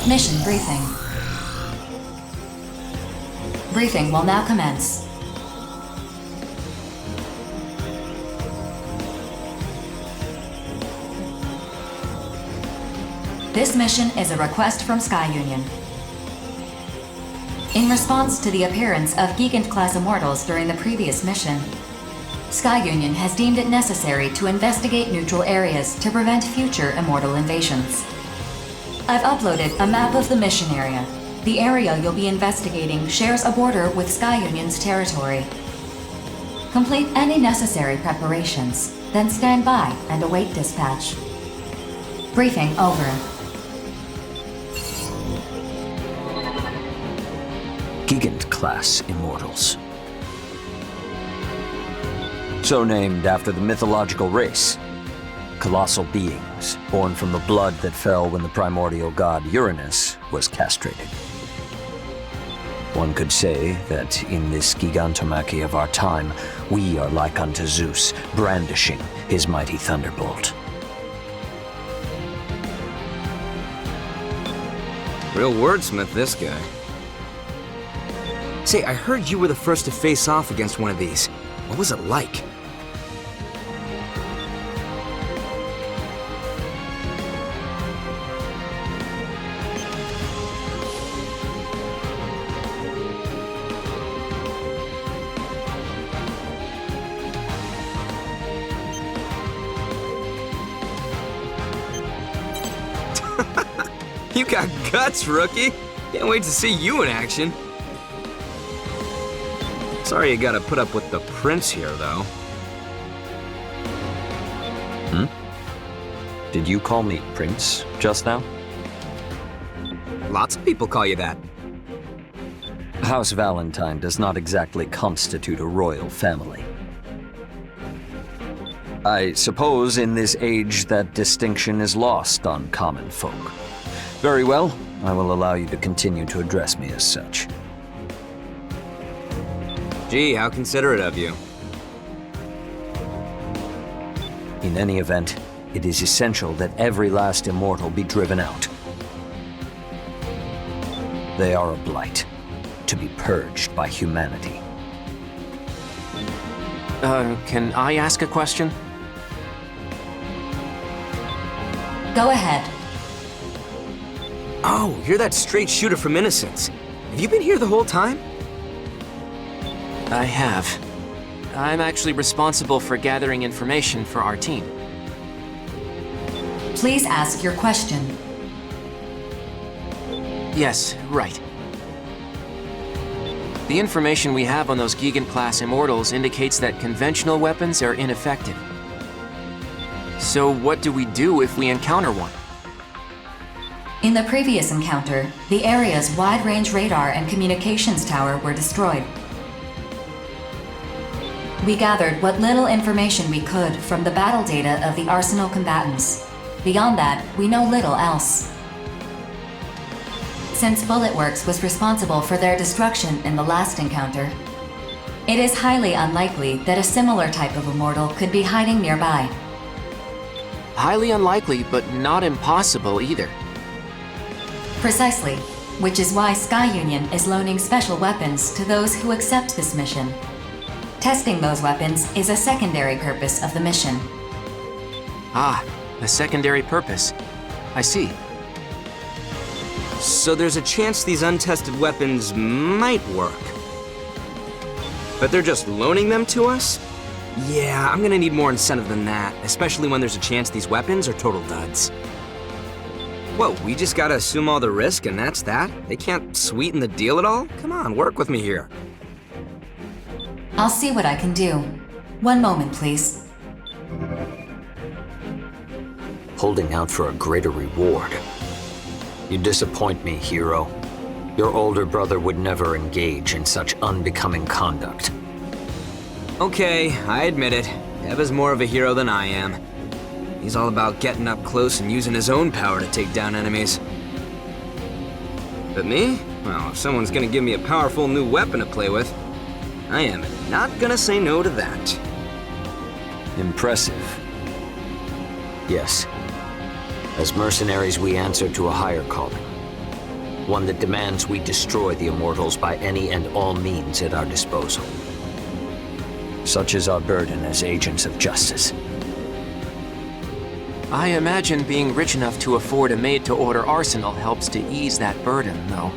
Mission briefing. Briefing will now commence. This mission is a request from Sky Union. In response to the appearance of Gigant-class immortals during the previous mission, Sky Union has deemed it necessary to investigate neutral areas to prevent future immortal invasions. I've uploaded a map of the mission area. The area you'll be investigating shares a border with Sky Union's territory. Complete any necessary preparations, then stand by and await dispatch. Briefing over. Gigant-class immortals. So named after the mythological race. Colossal beings, born from the blood that fell when the primordial god Uranus was castrated. One could say that in this gigantomachy of our time, we are like unto Zeus, brandishing his mighty thunderbolt. Real wordsmith, this guy. Say, I heard you were the first to face off against one of these. What was it like? You got guts, rookie! Can't wait to see you in action. Sorry you gotta put up with the prince here, though. Did you call me Prince just now? Lots of people call you that. House Valentine does not exactly constitute a royal family. I suppose in this age that distinction is lost on common folk. Very well, I will allow you to continue to address me as such. Gee, how considerate of you. In any event, it is essential that every last immortal be driven out. They are a blight, to be purged by humanity. Can I ask a question? Go ahead. Oh, you're that straight shooter from Innocence. Have you been here the whole time? I have. I'm actually responsible for gathering information for our team. Please ask your question. Yes, right. The information we have on those Gigant-class immortals indicates that conventional weapons are ineffective. So what do we do if we encounter one? In the previous encounter, the area's wide-range radar and communications tower were destroyed. We gathered what little information we could from the battle data of the Arsenal combatants. Beyond that, we know little else. Since Bulletworks was responsible for their destruction in the last encounter, it is highly unlikely that a similar type of immortal could be hiding nearby. Highly unlikely, but not impossible either. Precisely, which is why Sky Union is loaning special weapons to those who accept this mission. Testing those weapons is a secondary purpose of the mission. Ah, a secondary purpose. I see. So there's a chance these untested weapons might work. But they're just loaning them to us? Yeah, I'm gonna need more incentive than that, especially when there's a chance these weapons are total duds. Whoa, we just gotta assume all the risk and that's that? They can't sweeten the deal at all? Come on, work with me here. I'll see what I can do. One moment, please. Holding out for a greater reward. You disappoint me, hero. Your older brother would never engage in such unbecoming conduct. Okay, I admit it. Eva's more of a hero than I am. He's all about getting up close and using his own power to take down enemies. But me? Well, if someone's gonna give me a powerful new weapon to play with, I am not gonna say no to that. Impressive. Yes. As mercenaries, we answer to a higher calling. One that demands we destroy the Immortals by any and all means at our disposal. Such is our burden as agents of justice. I imagine being rich enough to afford a made-to-order arsenal helps to ease that burden, though.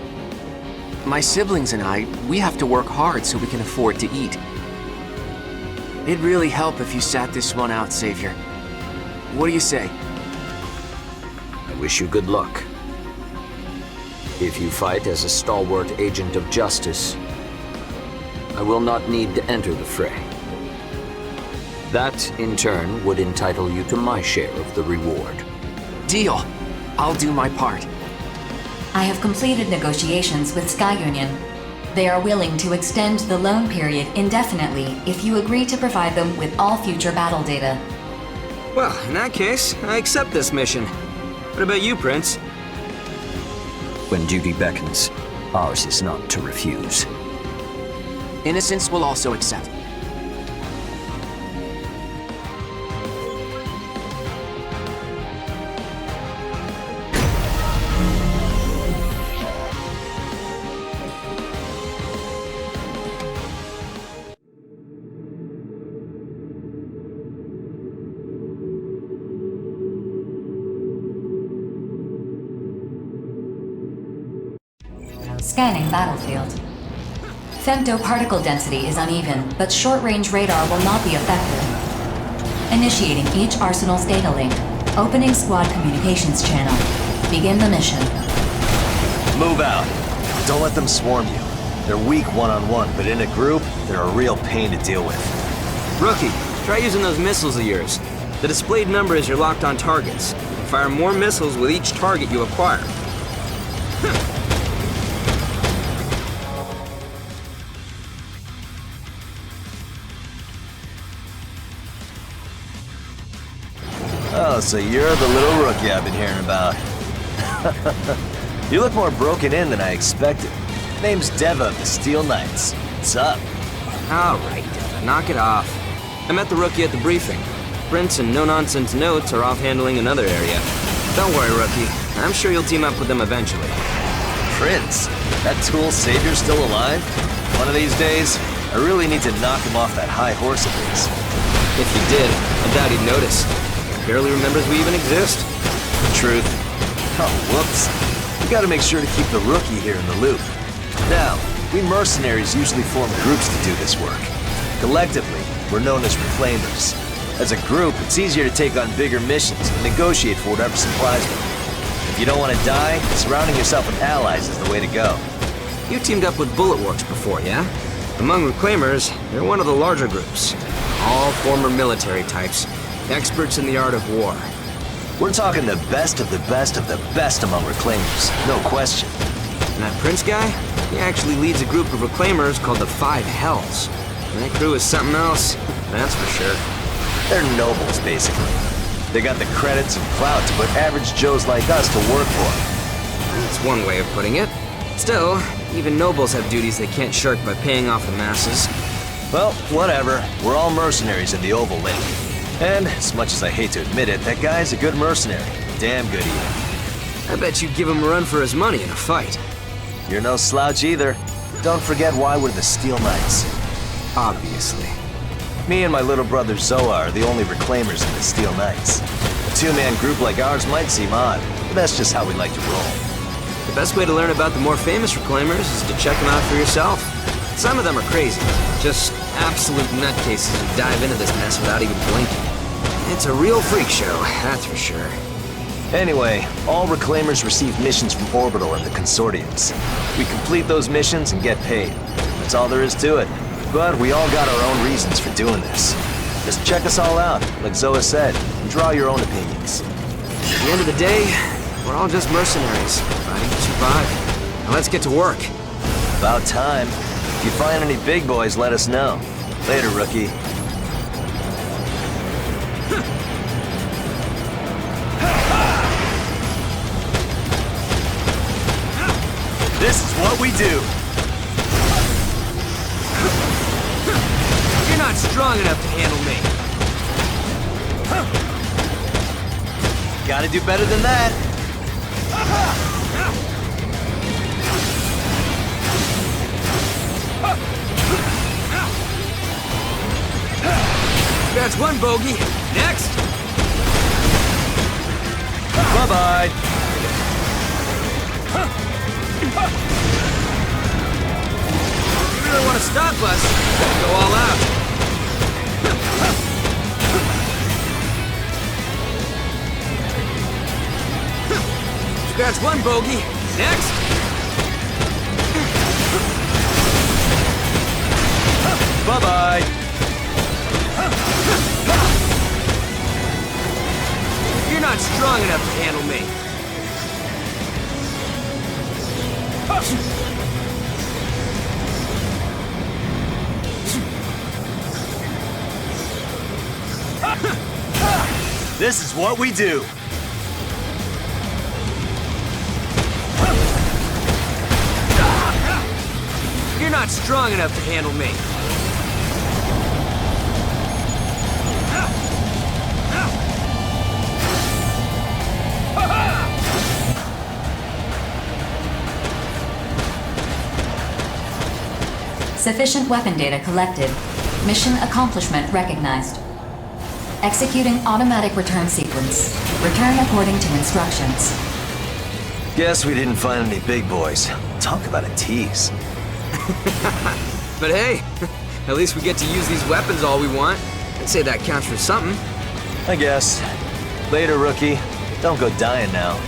My siblings and I, we have to work hard so we can afford to eat. It'd really help if you sat this one out, Savior. What do you say? I wish you good luck. If you fight as a stalwart agent of justice, I will not need to enter the fray. That, in turn, would entitle you to my share of the reward. Deal. I'll do my part. I have completed negotiations with Sky Union. They are willing to extend the loan period indefinitely if you agree to provide them with all future battle data. Well, in that case, I accept this mission. What about you, Prince? When duty beckons, ours is not to refuse. Innocence will also accept. Scanning battlefield. Femtoparticle density is uneven, but short-range radar will not be effective. Initiating each arsenal's data link. Opening squad communications channel. Begin the mission. Move out. Don't let them swarm you. They're weak one-on-one, but in a group, they're a real pain to deal with. Rookie, try using those missiles of yours. The displayed number is your locked-on targets. You can fire more missiles with each target you acquire. Oh, so you're the little rookie I've been hearing about. You look more broken in than I expected. Name's Deva of the Steel Knights. What's up? All right, Deva, knock it off. I met the rookie at the briefing. Prince and no-nonsense Notes are off handling another area. Don't worry, rookie. I'm sure you'll team up with them eventually. Prince? That tool savior's still alive? One of these days, I really need to knock him off that high horse of his. If you did, I doubt he'd notice. He barely remembers we even exist. Truth. Oh, whoops. We gotta make sure to keep the rookie here in the loop. Now, we mercenaries usually form groups to do this work. Collectively, we're known as Reclaimers. As a group, it's easier to take on bigger missions and negotiate for whatever supplies them. If you don't want to die, surrounding yourself with allies is the way to go. You teamed up with Bullet Works before, yeah? Among Reclaimers, they're one of the larger groups. All former military types, experts in the art of war. We're talking the best of the best of the best among Reclaimers, no question. And that Prince guy, he actually leads a group of Reclaimers called the Five Hells. And that crew is something else, that's for sure. They're nobles, basically. They got the credits and clout to put average Joes like us to work for them. That's one way of putting it. Still, even nobles have duties they can't shirk by paying off the masses. Well, whatever. We're all mercenaries in the Oval Link. And, as much as I hate to admit it, that guy's a good mercenary. Damn good even. I bet you'd give him a run for his money in a fight. You're no slouch either. Don't forget why we're the Steel Knights. Obviously. Me and my little brother Zoa are the only Reclaimers in the Steel Knights. A two-man group like ours might seem odd, but that's just how we like to roll. The best way to learn about the more famous Reclaimers is to check them out for yourself. Some of them are crazy. Just absolute nutcases who dive into this mess without even blinking. It's a real freak show, that's for sure. Anyway, all Reclaimers receive missions from Orbital and the Consortiums. We complete those missions and get paid. That's all there is to it. But we all got our own reasons for doing this. Just check us all out, like Zoa said, and draw your own opinions. At the end of the day, we're all just mercenaries, fighting to survive. Now let's get to work. About time. If you find any big boys, let us know. Later, rookie. This is what we do. You're not strong enough to handle me. Gotta do better than that. That's one bogey. Next! Bye-bye. You really want to stop us? Go all out. That's one bogey. Next! Bye-bye. You're not strong enough to handle me. This is what we do. You're not strong enough to handle me. Sufficient weapon data collected. Mission accomplishment recognized. Executing automatic return sequence. Return according to instructions. Guess we didn't find any big boys. Talk about a tease. But hey, at least we get to use these weapons all we want. I'd say that counts for something. I guess. Later, rookie. Don't go dying now.